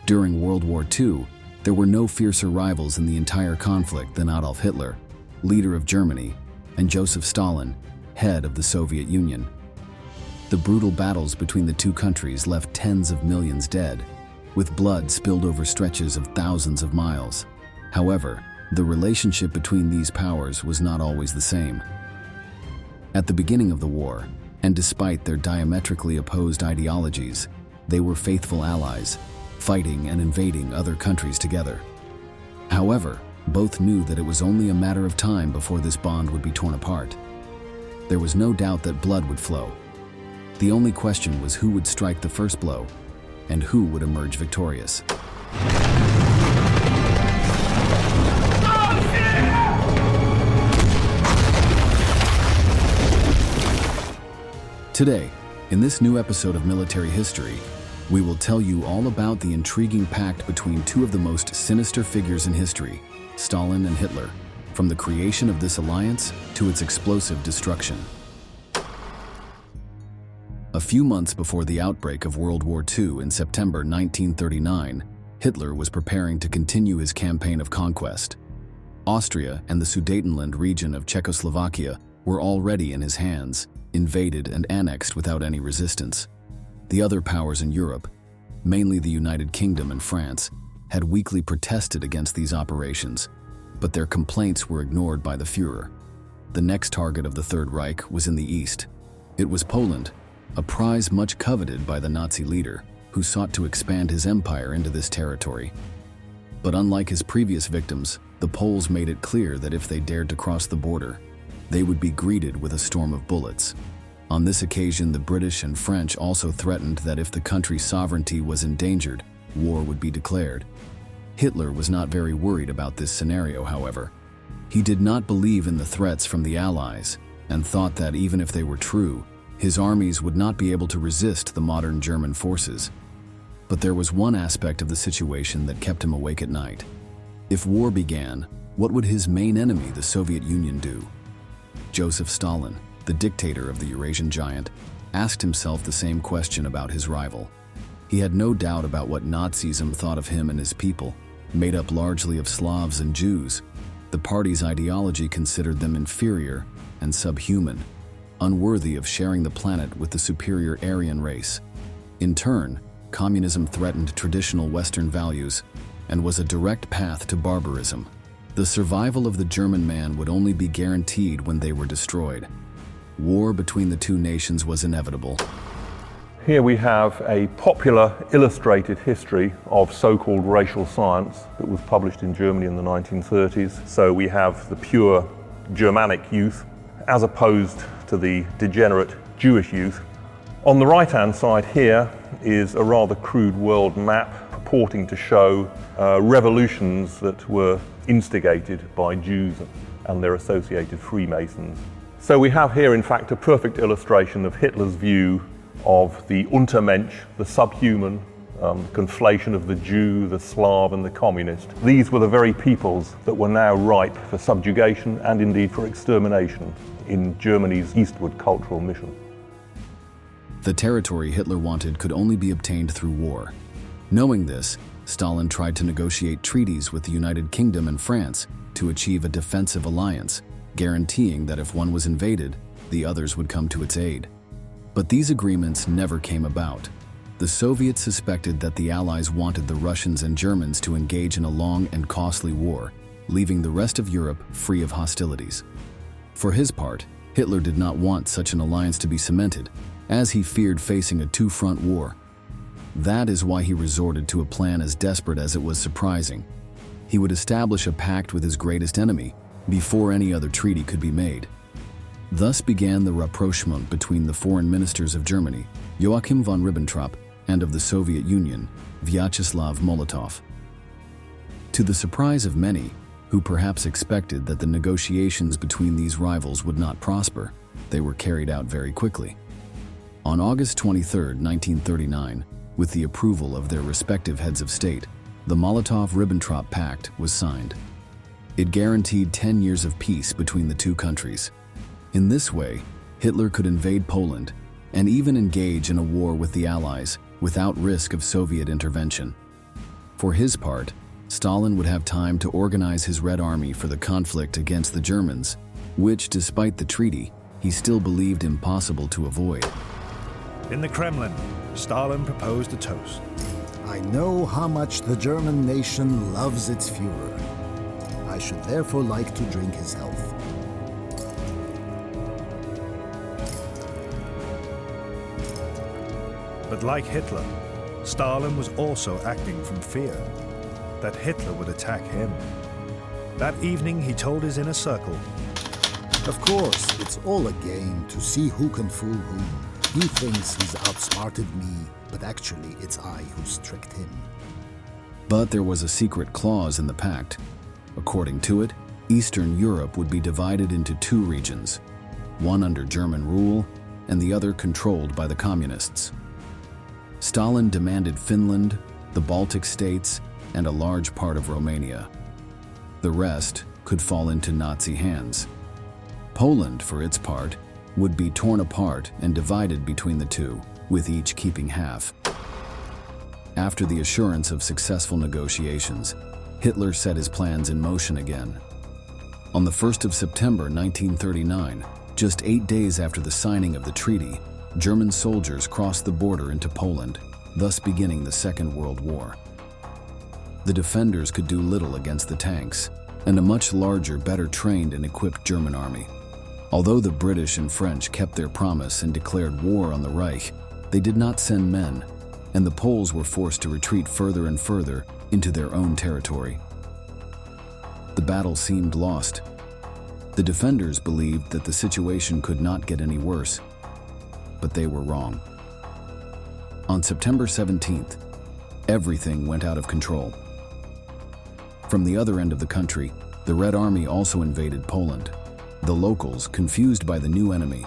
During World War II, there were no fiercer rivals in the entire conflict than Adolf Hitler, leader of Germany, and Joseph Stalin, head of the Soviet Union. The brutal battles between the two countries left tens of millions dead, with blood spilled over stretches of thousands of miles. However, the relationship between these powers was not always the same. At the beginning of the war, and despite their diametrically opposed ideologies, they were faithful allies, fighting and invading other countries together. However, both knew that it was only a matter of time before this bond would be torn apart. There was no doubt that blood would flow. The only question was who would strike the first blow, and who would emerge victorious. Today, in this new episode of Military History, we will tell you all about the intriguing pact between two of the most sinister figures in history, Stalin and Hitler, from the creation of this alliance to its explosive destruction. A few months before the outbreak of World War II in September 1939, Hitler was preparing to continue his campaign of conquest. Austria and the Sudetenland region of Czechoslovakia were already in his hands, invaded and annexed without any resistance. The other powers in Europe, mainly the United Kingdom and France, had weakly protested against these operations, but their complaints were ignored by the Führer. The next target of the Third Reich was in the east. It was Poland, a prize much coveted by the Nazi leader, who sought to expand his empire into this territory. But unlike his previous victims, the Poles made it clear that if they dared to cross the border, they would be greeted with a storm of bullets. On this occasion, the British and French also threatened that if the country's sovereignty was endangered, war would be declared. Hitler was not very worried about this scenario, however. He did not believe in the threats from the Allies and thought that even if they were true, his armies would not be able to resist the modern German forces. But there was one aspect of the situation that kept him awake at night. If war began, what would his main enemy, the Soviet Union, do? Joseph Stalin, the dictator of the Eurasian giant, asked himself the same question about his rival. He had no doubt about what Nazism thought of him and his people, made up largely of Slavs and Jews. The party's ideology considered them inferior and subhuman, unworthy of sharing the planet with the superior Aryan race. In turn, communism threatened traditional Western values and was a direct path to barbarism. The survival of the German man would only be guaranteed when they were destroyed. War between the two nations was inevitable. Here we have a popular illustrated history of so-called racial science that was published in Germany in the 1930s. So we have the pure Germanic youth as opposed to the degenerate Jewish youth. On the right-hand side here is a rather crude world map purporting to show revolutions that were instigated by Jews and their associated Freemasons. So we have here, in fact, a perfect illustration of Hitler's view of the Untermensch, the subhuman, conflation of the Jew, the Slav, and the communist. These were the very peoples that were now ripe for subjugation and indeed for extermination in Germany's eastward cultural mission. The territory Hitler wanted could only be obtained through war. Knowing this, Stalin tried to negotiate treaties with the United Kingdom and France to achieve a defensive alliance, guaranteeing that if one was invaded, the others would come to its aid. But these agreements never came about. The Soviets suspected that the Allies wanted the Russians and Germans to engage in a long and costly war, leaving the rest of Europe free of hostilities. For his part, Hitler did not want such an alliance to be cemented, as he feared facing a two-front war. That is why he resorted to a plan as desperate as it was surprising. He would establish a pact with his greatest enemy before any other treaty could be made. Thus began the rapprochement between the foreign ministers of Germany, Joachim von Ribbentrop, and of the Soviet Union, Vyacheslav Molotov. To the surprise of many, who perhaps expected that the negotiations between these rivals would not prosper, they were carried out very quickly. On August 23, 1939, with the approval of their respective heads of state, the Molotov-Ribbentrop Pact was signed. It guaranteed 10 years of peace between the two countries. In this way, Hitler could invade Poland and even engage in a war with the Allies without risk of Soviet intervention. For his part, Stalin would have time to organize his Red Army for the conflict against the Germans, which, despite the treaty, he still believed impossible to avoid. In the Kremlin, Stalin proposed a toast. I know how much the German nation loves its Führer. I should therefore like to drink his health. But like Hitler, Stalin was also acting from fear that Hitler would attack him. That evening, he told his inner circle, Of course, it's all a game to see who can fool whom. He thinks he's outsmarted me, but actually it's I who's tricked him. But there was a secret clause in the pact. According to it, Eastern Europe would be divided into two regions, one under German rule and the other controlled by the communists. Stalin demanded Finland, the Baltic states, and a large part of Romania. The rest could fall into Nazi hands. Poland, for its part, would be torn apart and divided between the two, with each keeping half. After the assurance of successful negotiations, Hitler set his plans in motion again. On the 1st of September 1939, just 8 days after the signing of the treaty, German soldiers crossed the border into Poland, thus beginning the Second World War. The defenders could do little against the tanks and a much larger, better trained and equipped German army. Although the British and French kept their promise and declared war on the Reich, they did not send men, and the Poles were forced to retreat further and further into their own territory. The battle seemed lost. The defenders believed that the situation could not get any worse, but they were wrong. On September 17th, everything went out of control. From the other end of the country, the Red Army also invaded Poland. The locals, confused by the new enemy,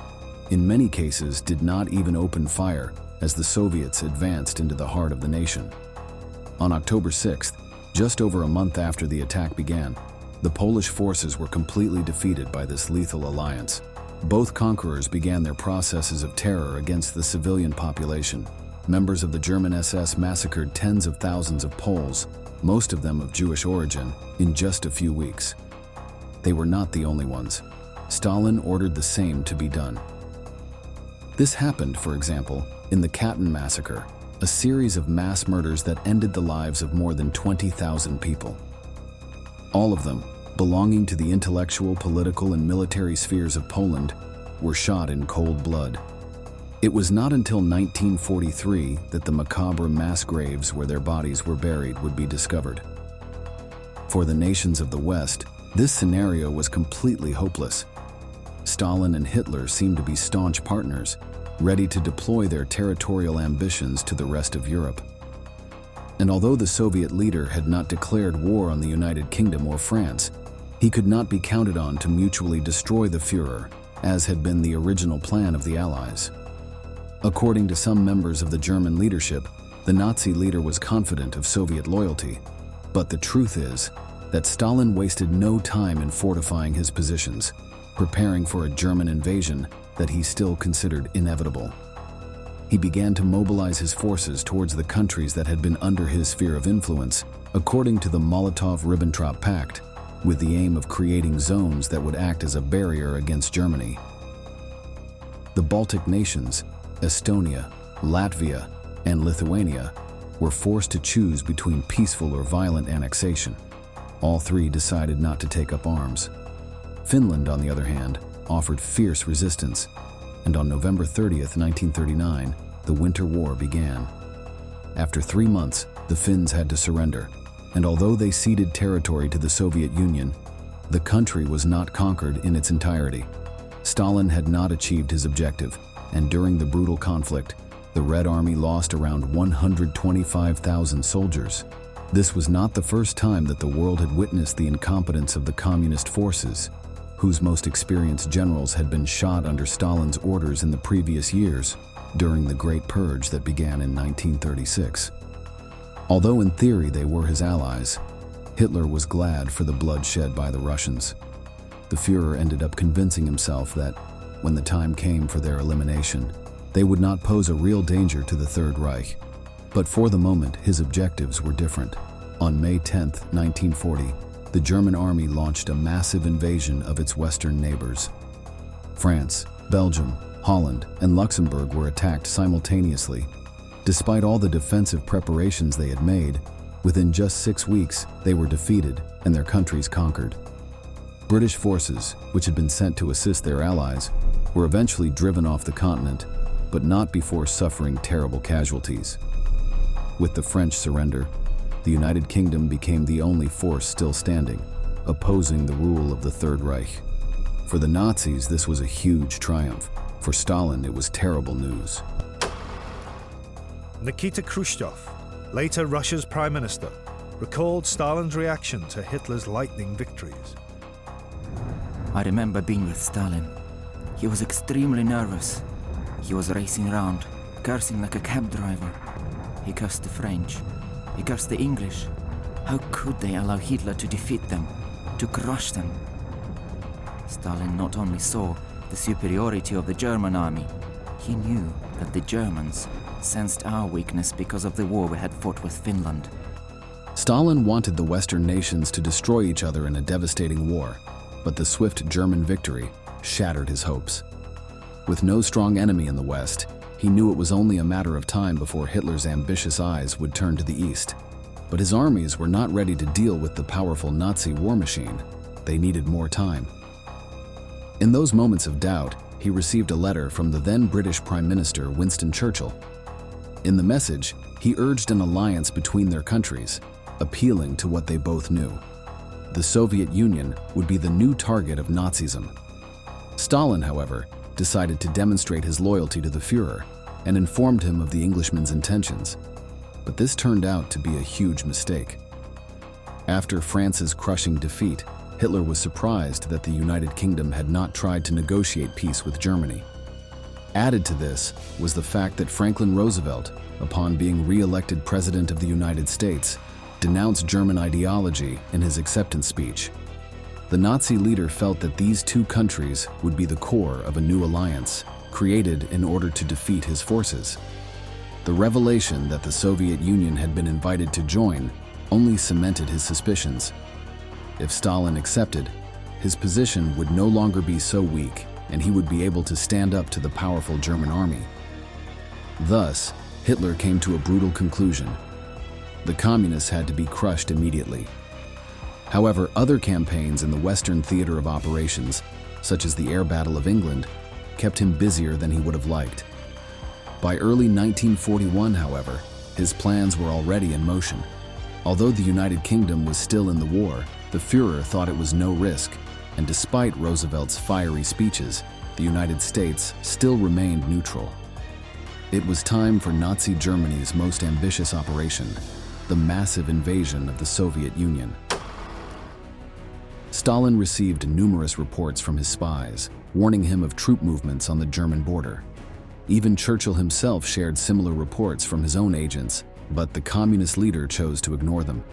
in many cases did not even open fire as the Soviets advanced into the heart of the nation. On October 6th, just over a month after the attack began, the Polish forces were completely defeated by this lethal alliance. Both conquerors began their processes of terror against the civilian population. Members of the German SS massacred tens of thousands of Poles, most of them of Jewish origin, in just a few weeks. They were not the only ones. Stalin ordered the same to be done. This happened, for example, in the Katyn massacre, a series of mass murders that ended the lives of more than 20,000 people. All of them, belonging to the intellectual, political, and military spheres of Poland, were shot in cold blood. It was not until 1943 that the macabre mass graves where their bodies were buried would be discovered. For the nations of the West, this scenario was completely hopeless. Stalin and Hitler seemed to be staunch partners, ready to deploy their territorial ambitions to the rest of Europe. And although the Soviet leader had not declared war on the United Kingdom or France, he could not be counted on to mutually destroy the Führer, as had been the original plan of the Allies. According to some members of the German leadership, the Nazi leader was confident of Soviet loyalty. But the truth is that Stalin wasted no time in fortifying his positions, preparing for a German invasion that he still considered inevitable. He began to mobilize his forces towards the countries that had been under his sphere of influence, according to the Molotov-Ribbentrop pact, with the aim of creating zones that would act as a barrier against Germany. The Baltic nations, Estonia, Latvia, and Lithuania, were forced to choose between peaceful or violent annexation. All three decided not to take up arms. Finland, on the other hand, offered fierce resistance, and on November 30th, 1939, the Winter War began. After 3 months, the Finns had to surrender, and although they ceded territory to the Soviet Union, the country was not conquered in its entirety. Stalin had not achieved his objective, and during the brutal conflict, the Red Army lost around 125,000 soldiers. This was not the first time that the world had witnessed the incompetence of the communist forces, whose most experienced generals had been shot under Stalin's orders in the previous years, during the Great Purge that began in 1936. Although in theory they were his allies, Hitler was glad for the blood shed by the Russians. The Führer ended up convincing himself that, when the time came for their elimination, they would not pose a real danger to the Third Reich. But for the moment, his objectives were different. On May 10, 1940, the German army launched a massive invasion of its western neighbors. France, Belgium, Holland, and Luxembourg were attacked simultaneously. Despite all the defensive preparations they had made, within just 6 weeks, they were defeated and their countries conquered. British forces, which had been sent to assist their allies, were eventually driven off the continent, but not before suffering terrible casualties. With the French surrender, the United Kingdom became the only force still standing, opposing the rule of the Third Reich. For the Nazis, this was a huge triumph. For Stalin, it was terrible news. Nikita Khrushchev, later Russia's prime minister, recalled Stalin's reaction to Hitler's lightning victories. I remember being with Stalin. He was extremely nervous. He was racing around, cursing like a cab driver. He cursed the French. He cursed the English. How could they allow Hitler to defeat them, to crush them? Stalin not only saw the superiority of the German army, he knew that the Germans sensed our weakness because of the war we had fought with Finland. Stalin wanted the Western nations to destroy each other in a devastating war, but the swift German victory shattered his hopes. With no strong enemy in the West, he knew it was only a matter of time before Hitler's ambitious eyes would turn to the East. But his armies were not ready to deal with the powerful Nazi war machine. They needed more time. In those moments of doubt, he received a letter from the then British Prime Minister Winston Churchill. In the message, he urged an alliance between their countries, appealing to what they both knew. The Soviet Union would be the new target of Nazism. Stalin, however, decided to demonstrate his loyalty to the Führer and informed him of the Englishman's intentions. But this turned out to be a huge mistake. After France's crushing defeat, Hitler was surprised that the United Kingdom had not tried to negotiate peace with Germany. Added to this was the fact that Franklin Roosevelt, upon being re-elected President of the United States, denounced German ideology in his acceptance speech. The Nazi leader felt that these two countries would be the core of a new alliance, created in order to defeat his forces. The revelation that the Soviet Union had been invited to join only cemented his suspicions. If Stalin accepted, his position would no longer be so weak, and he would be able to stand up to the powerful German army. Thus, Hitler came to a brutal conclusion. The communists had to be crushed immediately. However, other campaigns in the Western theater of operations, such as the Air Battle of England, kept him busier than he would have liked. By early 1941, however, his plans were already in motion. Although the United Kingdom was still in the war, the Führer thought it was no risk, and despite Roosevelt's fiery speeches, the United States still remained neutral. It was time for Nazi Germany's most ambitious operation, the massive invasion of the Soviet Union. Stalin received numerous reports from his spies, warning him of troop movements on the German border. Even Churchill himself shared similar reports from his own agents, but the communist leader chose to ignore them.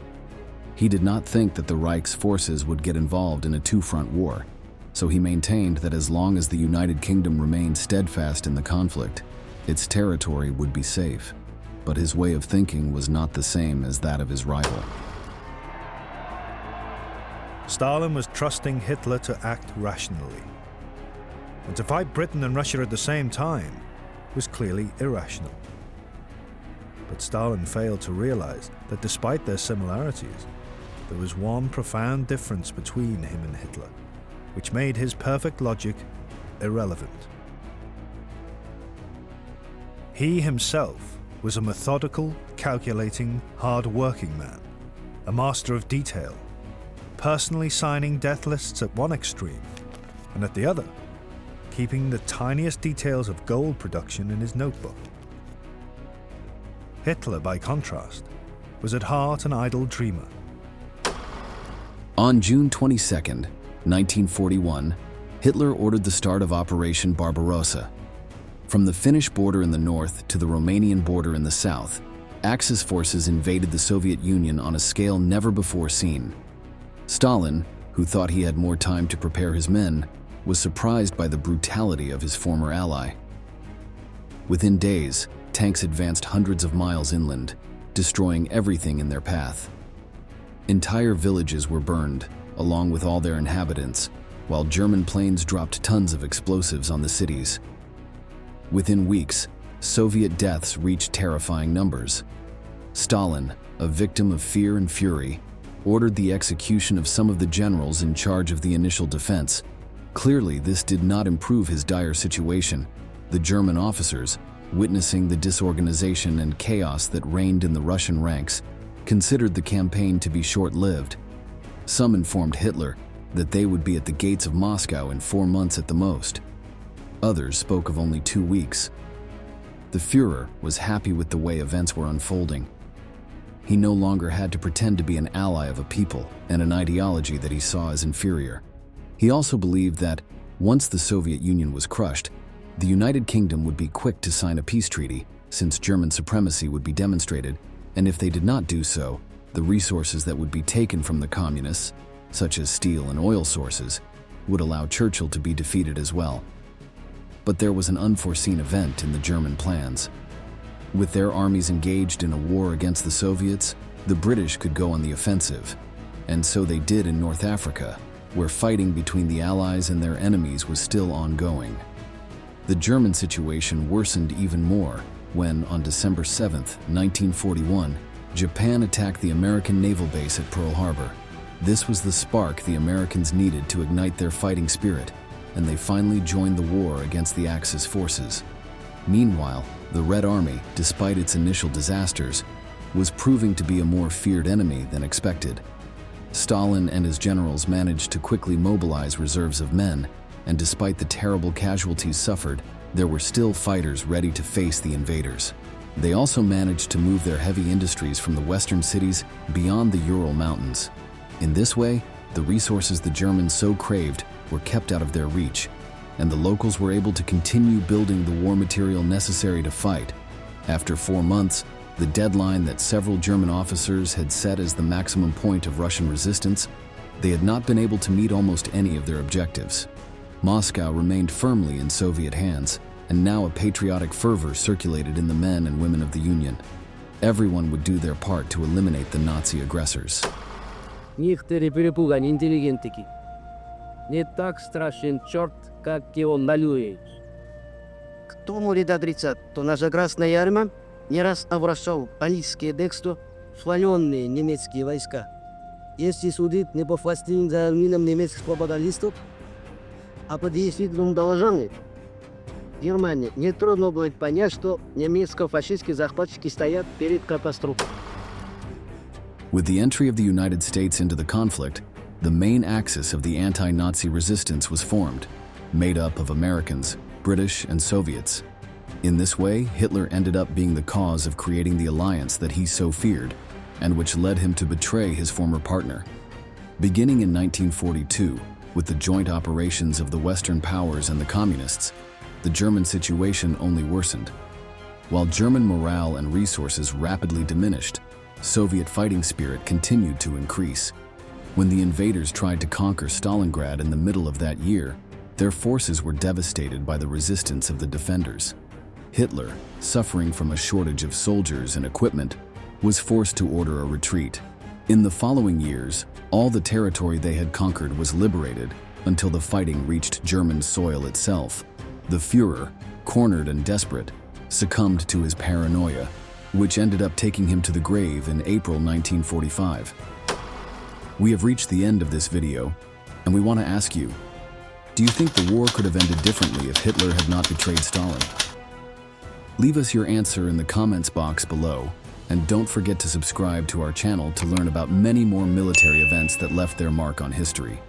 He did not think that the Reich's forces would get involved in a two-front war, so he maintained that as long as the United Kingdom remained steadfast in the conflict, its territory would be safe. But his way of thinking was not the same as that of his rival. Stalin was trusting Hitler to act rationally. And to fight Britain and Russia at the same time was clearly irrational. But Stalin failed to realize that despite their similarities, there was one profound difference between him and Hitler, which made his perfect logic irrelevant. He himself was a methodical, calculating, hard-working man, a master of detail, personally signing death lists at one extreme, and at the other, keeping the tiniest details of gold production in his notebook. Hitler, by contrast, was at heart an idle dreamer. On June 22, 1941, Hitler ordered the start of Operation Barbarossa. From the Finnish border in the north to the Romanian border in the south, Axis forces invaded the Soviet Union on a scale never before seen. Stalin, who thought he had more time to prepare his men, was surprised by the brutality of his former ally. Within days, tanks advanced hundreds of miles inland, destroying everything in their path. Entire villages were burned, along with all their inhabitants, while German planes dropped tons of explosives on the cities. Within weeks, Soviet deaths reached terrifying numbers. Stalin, a victim of fear and fury, ordered the execution of some of the generals in charge of the initial defense. Clearly, this did not improve his dire situation. The German officers, witnessing the disorganization and chaos that reigned in the Russian ranks, considered the campaign to be short-lived. Some informed Hitler that they would be at the gates of Moscow in 4 months at the most. Others spoke of only 2 weeks. The Führer was happy with the way events were unfolding. He no longer had to pretend to be an ally of a people and an ideology that he saw as inferior. He also believed that, once the Soviet Union was crushed, the United Kingdom would be quick to sign a peace treaty, since German supremacy would be demonstrated, and if they did not do so, the resources that would be taken from the communists, such as steel and oil sources, would allow Churchill to be defeated as well. But there was an unforeseen event in the German plans. With their armies engaged in a war against the Soviets, the British could go on the offensive, and so they did in North Africa, where fighting between the Allies and their enemies was still ongoing. The German situation worsened even more when, on December 7, 1941, Japan attacked the American naval base at Pearl Harbor. This was the spark the Americans needed to ignite their fighting spirit, and they finally joined the war against the Axis forces. Meanwhile, the Red Army, despite its initial disasters, was proving to be a more feared enemy than expected. Stalin and his generals managed to quickly mobilize reserves of men, and despite the terrible casualties suffered, there were still fighters ready to face the invaders. They also managed to move their heavy industries from the western cities beyond the Ural Mountains. In this way, the resources the Germans so craved were kept out of their reach, and the locals were able to continue building the war material necessary to fight. After 4 months, the deadline that several German officers had set as the maximum point of Russian resistance, they had not been able to meet almost any of their objectives. Moscow remained firmly in Soviet hands, and now a patriotic fervor circulated in the men and women of the Union. Everyone would do their part to eliminate the Nazi aggressors. Некоторые перепуганы интеллигентики. Не так страшен черт, как его малюет. Кто может отрицать, то наша Красная Армия не раз обращал панические бегства в слоеные немецкие войска. Если судить не по фастинг за армином немецких пропагандистов, а по действительному доложению, Германии нетрудно будет понять, что немецко-фашистские захватчики стоят перед катастрофой. With the entry of the United States into the conflict, the main axis of the anti-Nazi resistance was formed, made up of Americans, British, and Soviets. In this way, Hitler ended up being the cause of creating the alliance that he so feared, and which led him to betray his former partner. Beginning in 1942, with the joint operations of the Western powers and the Communists, the German situation only worsened. While German morale and resources rapidly diminished, Soviet fighting spirit continued to increase. When the invaders tried to conquer Stalingrad in the middle of that year, their forces were devastated by the resistance of the defenders. Hitler, suffering from a shortage of soldiers and equipment, was forced to order a retreat. In the following years, all the territory they had conquered was liberated until the fighting reached German soil itself. The Führer, cornered and desperate, succumbed to his paranoia, which ended up taking him to the grave in April 1945. We have reached the end of this video, and we want to ask you, do you think the war could have ended differently if Hitler had not betrayed Stalin? Leave us your answer in the comments box below, and don't forget to subscribe to our channel to learn about many more military events that left their mark on history.